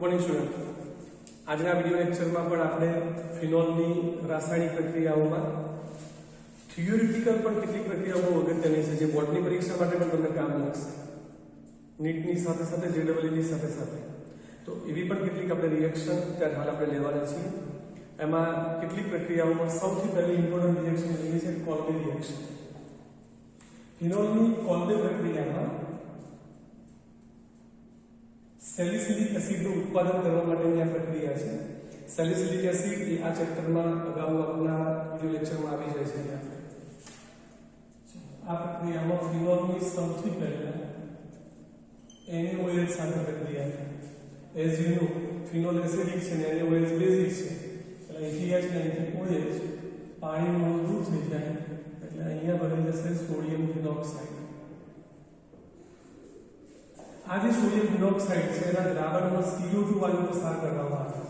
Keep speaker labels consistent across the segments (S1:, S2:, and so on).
S1: Morning student, આજના video લેક્ચરમાં પણ આપણે ફિનોલની રાસાયણિક પ્રક્રિયાઓમાં થિયોરિટિકલ પણ કેટલીક પ્રક્રિયાઓ બહુ અગત્યની છે જે બોર્ડની પરીક્ષા માટે પણ તમને કામ લાગશે. નીટની સાથે સાથે જેડબલઈની સાથે સાથે તો એવી પણ કેટલીક આપણે રિએક્શન ત્યારે હાલ આપણે લેવાના છીએ. એમાં કેટલીક પ્રક્રિયાઓમાં સૌથી પહેલી ઇમ્પોર્ટન્ટ રિએક્શન એ છે કોલ્બે રિએક્શન. ફિનોલની કોલ્બે પ્રક્રિયામાં સેલિસિલિક એસિડનું ઉત્પાદન કરવા માટેની આ પ્રક્રિયા છે. સેલિસિલિક એસિડ એ આ ચેપ્ટરમાં અગાઉ આપણા વિડિયો લેક્ચરમાં આવી જાય છે. આ પ્રક્રિયામાં ફિનોલની સૌથી પહેલા NaOH સાથે પ્રક્રિયા થાય. As you know phenol acidic છે ને NaOH બેઝિક છે. એટલે અહીંથી H ને અહીંથી OH પાણીનું અણુ દૂર થઈ જાય એટલે અહીંયા બની જશે સોડિયમ ફિનોક્સાઇડ. આ જે સોડિયમ ફિનોક્સાઇડ છે એના દ્રાવણમાં CO2 વાયુ પસાર કરવામાં આવે છે.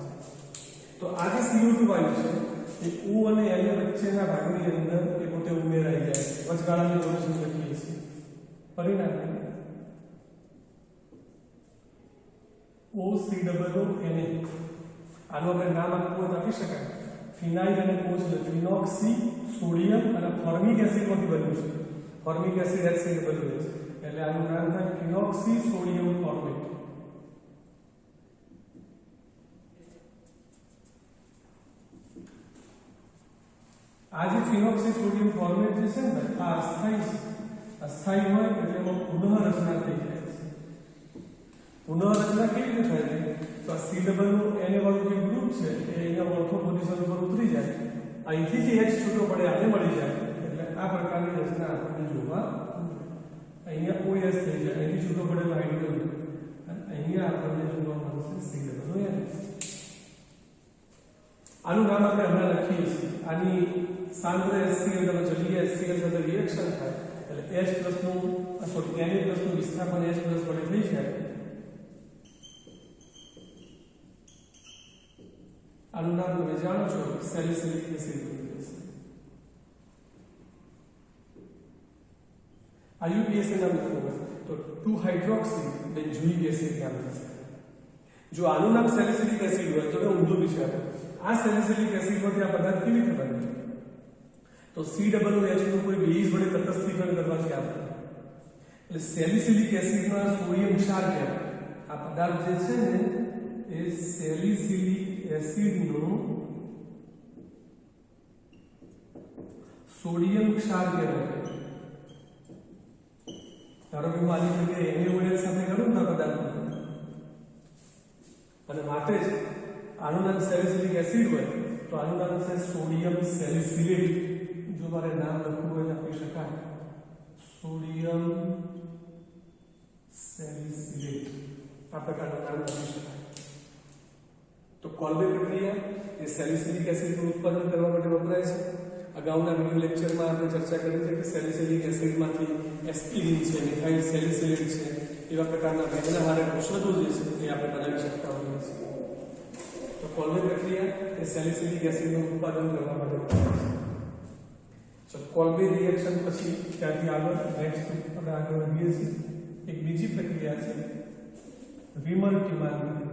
S1: તો આ જે CO2 વાયુ છે એ O અને Na વચ્ચેના ભાગની અંદર એ પોતે ઉમેરાઈ જાય છે. વચગાળાની પોઝિશન લખીએ છીએ. પરિણામે OCOO Na આનું આપણે નામ આપવું હોય તો આપી શકાય. ફિનાઇલ અને કોચ ફિનોક્સી સોડિયમ અને ફોર્મિક એસિડમાંથી બન્યું છે. ફોર્મિક એસિડ HCl બન્યું છે એટલે આનું નામ થાય ફિનોક્સી સોડિયમ ફોર્મેટ. આ જે ફિનોક્સી સોડિયમ ફોર્મેટ જે છે ને આ અસ્થાયી છે. અસ્થાયી હોય એટલે એમાં પુનઃરચના થઈ જાય છે. પુનઃરચના કેવી રીતે થાય છે? તો આ COO Na વાળું જે ગ્રુપ છે એ અહીંયા ઓર્થો પોઝિશન ઉપર ઉતરી જાય. અહીંથી જે H છૂટો પડે આને મળી જાય એટલે આ પ્રકારની રચના આપણને જોવા અહીંયા OH થઈ જાય. અહીંથી છૂટો પડેલો હાઇડ્રોજન અને અહીંયા આપણને જોવા મળશે COO Na. આનું નામ આપણે હમણાં લખીએ છીએ. આની સાંદ્ર HCl તમે જલીય HCl સાથે રિએક્શન થાય એટલે H+ નું Na+ નું વિસ્થાપન H+ વડે થઈ જાય. આનું નામ તમે જાણો છો સેલિસિલિક એસિડ. IUPAC નામ લખવું હોય તો 2-હાઇડ્રોક્સી બેન્ઝોઇક એસિડ નામ થશે. જો આનું નામ સેલિસિલિક એસિડ હોય તો ઊંધું વિચારો આ સેલિસિલિક એસિડમાંથી આ પદાર્થ કેવી રીતે બને તો COOH નું કોઈ બેઝ વડે તટસ્થીકરણ કરવાથી આવે એટલે સેલિસિલિક એસિડમાં સોડિયમ ક્ષાર કહેવાય. આ પદાર્થ જે છે ને એ સેલિસિલિક એસિડનો સોડિયમ ક્ષાર કહેવાય. ધારો કે હું આની જગ્યાએ NaOH સાથે કરું ને પદાર્થ અને માટે જ આનું નામ સેલિસિલિક એસિડ હોય તો આનું નામ છે સોડિયમ સેલિસિલેટ. જો મારે નામ લખવું હોય તો આપી શકાય સોડિયમ સેલિસિલેટ. આ પ્રકારનું નામ આપી શકાય. તો કોલ્બે પ્રક્રિયા એ સેલિસિલિક એસિડનું ઉત્પાદન કરવા માટે વપરાય છે. અગાઉના વિડિયો લેક્ચરમાં આપણે ચર્ચા કરી છે કે સેલિસિલિક એસિડમાંથી એસ્પિરિન છે, મિથાઇલ સેલિસિલેટ છે એવા પ્રકારના વેદનાહારક ઔષધો જે છે એ આપણે બનાવી શકતા હોઈએ છીએ. તો કોલ્બે પ્રક્રિયા એ સેલિસિલિક એસિડનું ઉત્પાદન કરવા માટે વપરાય છે. તો કોલ્બે રિએક્શન પછી ત્યાંથી આગળ નેક્સ્ટ આપણે આગળ વધીએ છીએ. એક બીજી પ્રક્રિયા છે વિમર-ટીમાન પ્રક્રિયા.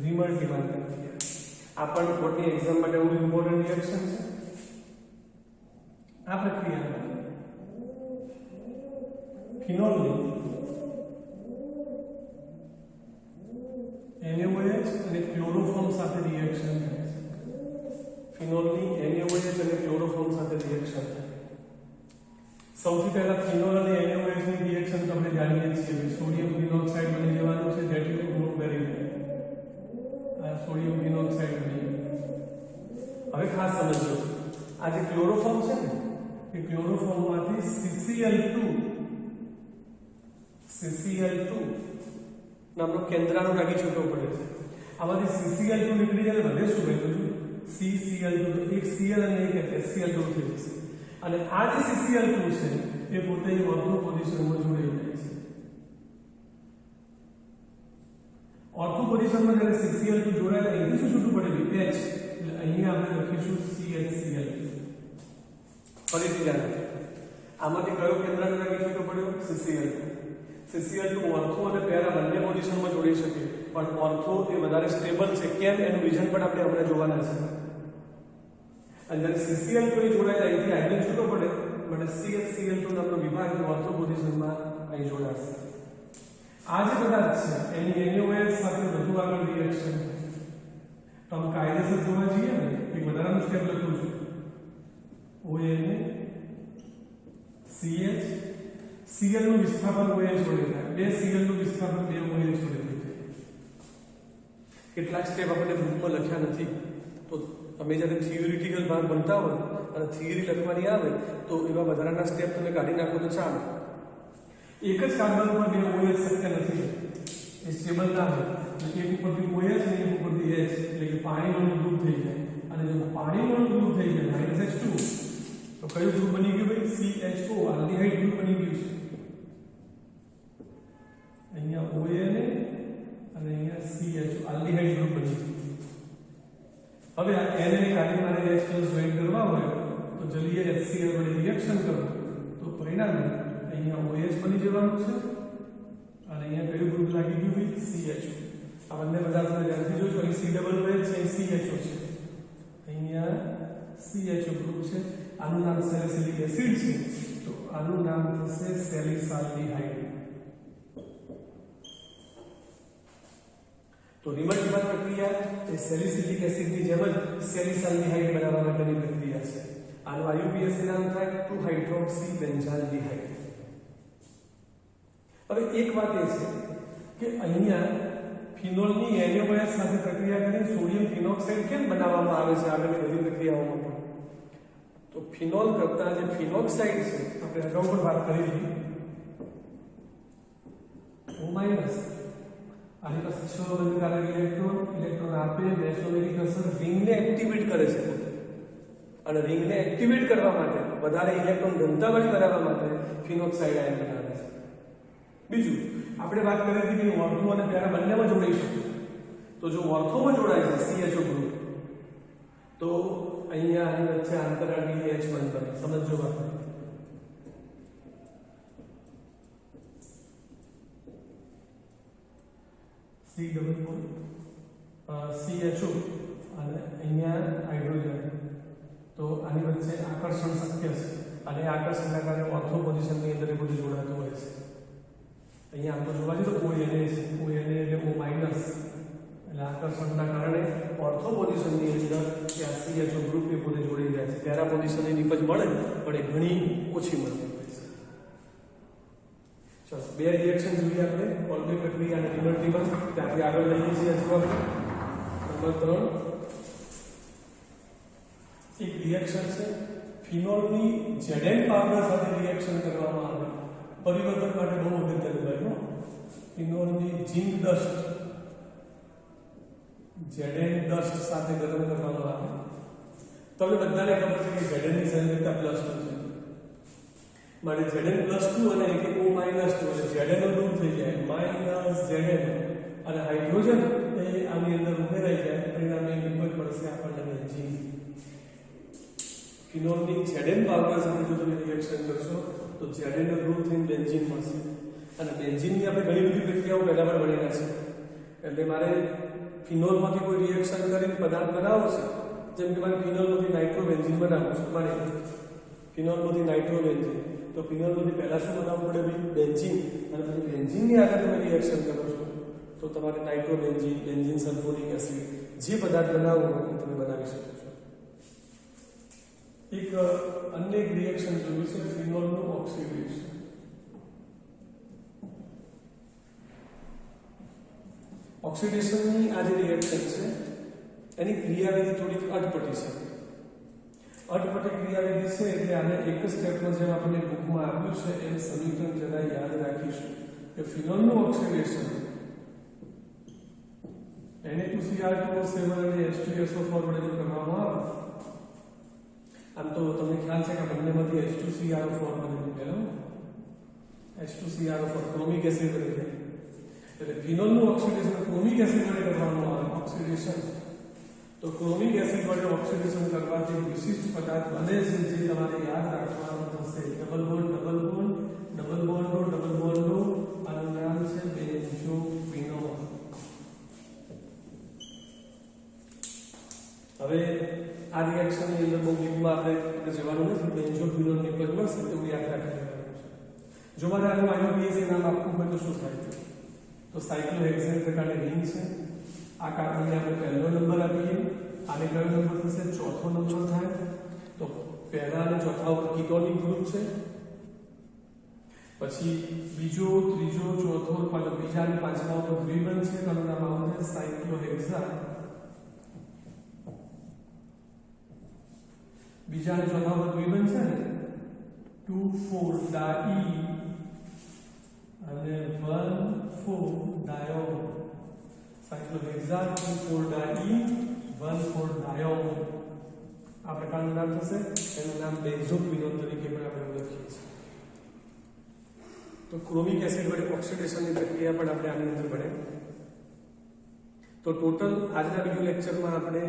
S1: વિમર-ટીમાન પ્રક્રિયા આ પણ બોર્ડની એક્ઝામ માટે બહુ ઇમ્પોર્ટન્ટ રિએક્શન છે. આ પ્રક્રિયામાં ફિનોલની NaOH અને ક્લોરોફોર્મ સાથે રિએક્શન થાય છે. ફિનોલની NaOH અને ક્લોરોફોર્મ સાથે રિએક્શન થાય. સૌથી પહેલા ફિનોલ અને NaOH ની રિએક્શન તમને જાણીએ છીએ. સોડિયમ ફિનોક્સાઇડ બની જવાનું છે that is group very sodium phenoxide બની. હવે ખાસ સમજો આ જે ક્લોરોફોર્મ છે ને એ ક્લોરોફોર્મમાંથી CCl2 નામનો કેન્દ્રાનુરાગી છૂટો પડે છે. આમાંથી CCl2 નીકળી જાય વધે શું બન્યું CCl2 એક Cl અને એક HCl2 થઈ જશે અને આ જે CCl2 છે એ પોતે ઓર્થો પોઝિશનમાં જોડાઈ જાય છે. ઓર્થો પોઝિશનમાં જ્યારે CCl2 જોડાય અહીંથી શું છૂટું પડેલું H એટલે અહીંયા આપણે લખીશું CHCl. ફરીથી યાદ આમાંથી કયો કેન્દ્રાનુરાગી છૂટો પડ્યો? CCl2. CCl2 ઓર્થો અને પેરા બંને પોઝિશનમાં જોડી શકે, પણ ઓર્થો એ વધારે સ્ટેબલ છે. કેમ? એનું રીઝન પણ આપણે હમણાં જોવાના છે. અને જ્યારે CCl2 જોડાય અહીંથી હાઇડ્રોજન છૂટો પડે, માટે CHCl2 નામનો વિભાગ ઓર્થો પોઝિશનમાં અહીં જોડાશે. આ જે પદાર્થ છે એની NaOH સાથે વધુ આગળ રિએક્શન છે. તો આમ કાયદેસર જોવા જઈએ ને એક વધારાનું સ્ટેપ લખું છું. ONA CH Cl નું વિસ્થાપન OH વડે થાય. બે Cl નું વિસ્થાપન બે OH વડે થાય. કેટલાક સ્ટેપ આપણે ગ્રુપમાં લખ્યા નથી, તો તમે જ્યારે થિયોરિટિકલ ભાગ ભણતા હોય અને થિયરી લખવાની આવે તો એવા વધારાના સ્ટેપ તમે કાઢી નાખો તો ચાલે. એક જ કાર્બન પર બે OH શક્ય નથી, એ સ્ટેબલ ના હોય. એક ઉપરથી OH અને એક ઉપરથી H, એટલે કે પાણીનું ગ્રુપ થઈ જાય. અને જો પાણીનું ગ્રુપ થઈ જાય -H2, તો કયું ગ્રુપ બની ગયું ભાઈ? CHO આલ્ડીહાઇડ ગ્રુપ બની ગયું છે. અહીંયા ONA અને અહીંયા CHO આલ્ડીહાઇડ ગ્રુપ બની ગયું. હવે આ Na ને ખાલી મારે H+ જોઈન કરવા હોય તો જલ્દી HCl વડે રિએક્શન કરો તો પરિણામે અહીંયા OH બની જવાનું છે અને અહીંયા કયું ગ્રુપ લાગી ગયું ભાઈ? CHO. આ બંને પદાર્થોને ધ્યાનથી જોજો. અહીં COOH છે, અહીં CHO છે, અહીંયા CHO ગ્રુપ છે. આનું નામ સેલિસિલિક એસિડ છે, તો આનું નામ થશે સેલિસાલ્ડીહાઇડ. તો રિમર્સિબલ પ્રક્રિયા એ સેલિસિલિક એસિડની જેમ જ સેલિસાલ્ડીહાઇડ બનાવવા માટેની પ્રક્રિયા છે. આનું IUPAC નામ થાય 2-હાઇડ્રોક્સીબેન્ઝાલ્ડીહાઇડ. હવે એક વાત એ છે કે અહીંયા ફિનોલની NaOH સાથે પ્રક્રિયા કરીને સોડિયમ ફિનોક્સાઇડ કેમ બનાવવામાં આવે છે આગળની બધી પ્રક્રિયાઓમાં પણ? તો ફિનોલ કરતા જે ફિનોક્સાઇડ છે આપણે અગાઉ પણ વાત કરી હતી, O- આની પાસે 6 બંધકારક ઇલેક્ટ્રોન આપે, મેસોમેરિક અસર રિંગને એક્ટિવેટ કરે છે. અને રિંગને એક્ટિવેટ કરવા માટે વધારે ઇલેક્ટ્રોન ઘનતાવાળી બનાવવા માટે ફિનોક્સાઇડ આયન બનાવે છે. બીજું આપણે વાત કરી હતી કે ઓર્થો અને પેરા બંનેમાં જોડાઈ શકે. તો જો ઓર્થોમાં જોડાય છે CHO ગ્રુપ, તો અહીંયા આની વચ્ચે આંતરાળ H બનશે. સમજો વાત. CHO અને અહીંયા હાઇડ્રોજન, તો આની વચ્ચે આકર્ષણ શક્ય છે અને આકર્ષણના કારણે ઓર્થો પોઝિશનની અંદર એ બધું જોડાતું હોય છે. અહીંયા આમ તો જોવા જઈએ તો ONA છે, ONA એટલે O-, એટલે આકર્ષણના કારણે ઓર્થો પોઝિશનની અંદર ત્યાં CHO ગ્રુપ એ પોતે જોડી રહ્યા છે. પેરા પોઝિશનની નિપજ મળે પણ એ ઘણી ઓછી મળતી હોય છે. ચલો, બે રિએક્શન જોઈએ આપણે, કોલ્બી પ્રક્રિયા અને રિવર્સિબલ. ત્યાંથી આગળ લઈએ છીએ હજુ આપણે નંબર 3. એક રિએક્શન છે ફિનોલની Zn પાવડર સાથે રિએક્શન કરવામાં આવે. પરિવર્તન માટે બહુ અગત્યનું હોય. ફિનોલની ઝિંક ડસ્ટ Zn ડસ્ટ સાથે ગરમ કરવામાં આવે. તમને બધાને ખબર છે કે Zn ની સંયોજકતા +2 છે. માટે Zn +2 અને એક O- એટલે Zn દૂર થઈ જાય -Zn અને હાઇડ્રોજન એ આની અંદર ઉમેરાઈ જાય. પરિણામે નિપજ પડશે આપણને બેન્ઝીન. ફિનોલની Zn પાવડર સાથે જો તમે રિએક્શન કરશો તો Zn નો ગ્રુપ થઈને બેન્ઝીન મળશે. અને બેન્ઝીનની આપણે ઘણી બધી પ્રક્રિયાઓ પહેલા પણ ભણેલા છે. એટલે મારે ફિનોલમાંથી કોઈ રિએક્શન કરીને પદાર્થ બનાવવો છે, જેમ કે મારે ફિનોલમાંથી નાઇટ્રોબેન્ઝીન બનાવવું છે, મારે ફિનોલમાંથી નાઇટ્રોબેન્ઝીન, તો ફિનોલમાંથી પહેલા શું બનાવવું પડે ભાઈ? બેન્ઝીન. અને પછી બેન્ઝીનની આગળ તમે રિએક્શન કરો છો તો તમારે નાઇટ્રોબેન્ઝીન, બેન્ઝીન સલ્ફોરિક એસિડ જે પદાર્થ બનાવવો હોય એ તમે બનાવી શકો છો. એક અન્ય એક રિએક્શન જોયું છે ફિનોલનું ઓક્સિડેશન. ઓક્સિડેશનની આ જે રિએક્શન છે એની ક્રિયાવિધિ થોડીક અટપટી છે. અટપટી ક્રિયાવિધિ છે એટલે આને એક જ સ્ટેપમાં જેમ આપણે બુકમાં આપ્યું છે એમ સમીકરણ જરા યાદ રાખીશું કે ફિનોલનું ઓક્સિડેશન Na2Cr2O7 અને H2SO4 વડે કરવામાં આવે. આમ તો તમને ખ્યાલ છે કે બંનેમાંથી H2CrO4 બને. H2CrO4 ક્રોમિક એસિડ બને. એટલે ફિનોલનું ઓક્સિડેશન ક્રોમિક એસિડ વડે કરવામાં આવે ઓક્સિડેશન. તો તો ક્રોમિક એસિડ વડે ઓક્સિડેશન કરવાથી વિશિષ્ટ પદાર્થ બને છે જે તમારે યાદ રાખવાનું થશે double bond double bond double બોન્ડો ડબલ બોન્ડો આનું નામ છે બેન્ઝોક્વિનોન. હવે આ રિએક્શન ની અંદર બહુ ડીપમાં આપણે જવાનું નથી. બેન્ઝોક્વિનોન ની પર મળશે તેવું યાદ રાખી લેવાનું છે. જો મારે આનું આઈયુપીએચ નામ આપવું હોય તો શું થાય? તો સાયક્લોહેક્સેન પ્રકારની રિંગ છે. આ કાર્બનને આપણે પહેલો નંબર આપીએ. આને કયો નંબર થશે? ચોથો નંબર થાય. તો પહેલા અને ચોથા ઉપર કીટોનિક ગ્રુપ છે. પછી બીજો, ત્રીજો, ચોથો, બીજા અને પાંચમા ઉપર દ્વિબંધ છે. તેનું નામ આવશે સાયક્લોહેક્સાન. બીજા અને ચોથા ઉપર દ્વિબંધ છે ને 2,4-ડાઈ અને 1,4-ડાયોન. સાયક્લોહેક્સાન 2,4-ડાઈ 1,4-ડાયોન આ પ્રકારનું નામ થશે. એનું નામ બેન્ઝોક્વિનોન તરીકે પણ આપણે ઓળખીએ છીએ. તો ક્રોમિક એસિડ વડે ઓક્સિડેશનની પ્રક્રિયા પણ આપણે આની અંદર ભણે. તો ટોટલ આજના વિડિયો લેક્ચરમાં આપણે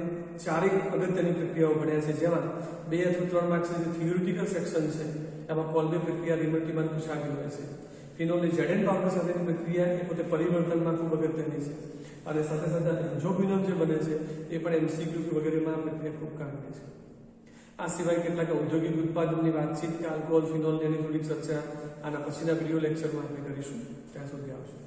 S1: ચારેક અગત્યની પ્રક્રિયાઓ ભણ્યા છે, જેમાં 2 અથવા 3 માર્ક્સની જે થિયોરિટિકલ સેક્શન છે એમાં કોલ્બે પ્રક્રિયા રિમર્ટીમાં પૂછાતી હોય છે. ફિનોલની ઝેડન પાવડર સાથેની પ્રક્રિયા એ પોતે પરિવર્તનમાં ખૂબ અગત્યની છે, અને સાથે સાથે બેન્ઝોક્વિનોન જે બને છે એ પણ એમસીક્યુ વગેરેમાં પ્રક્રિયા ખૂબ કામની છે. આ સિવાય કેટલાક ઔદ્યોગિક ઉત્પાદનની વાતચીત કે આલ્કોહોલ ફિનોલ જેની થોડીક ચર્ચા આના પછીના વિડિયો લેક્ચરમાં આપણે કરીશું. ત્યાં સુધી આવશે.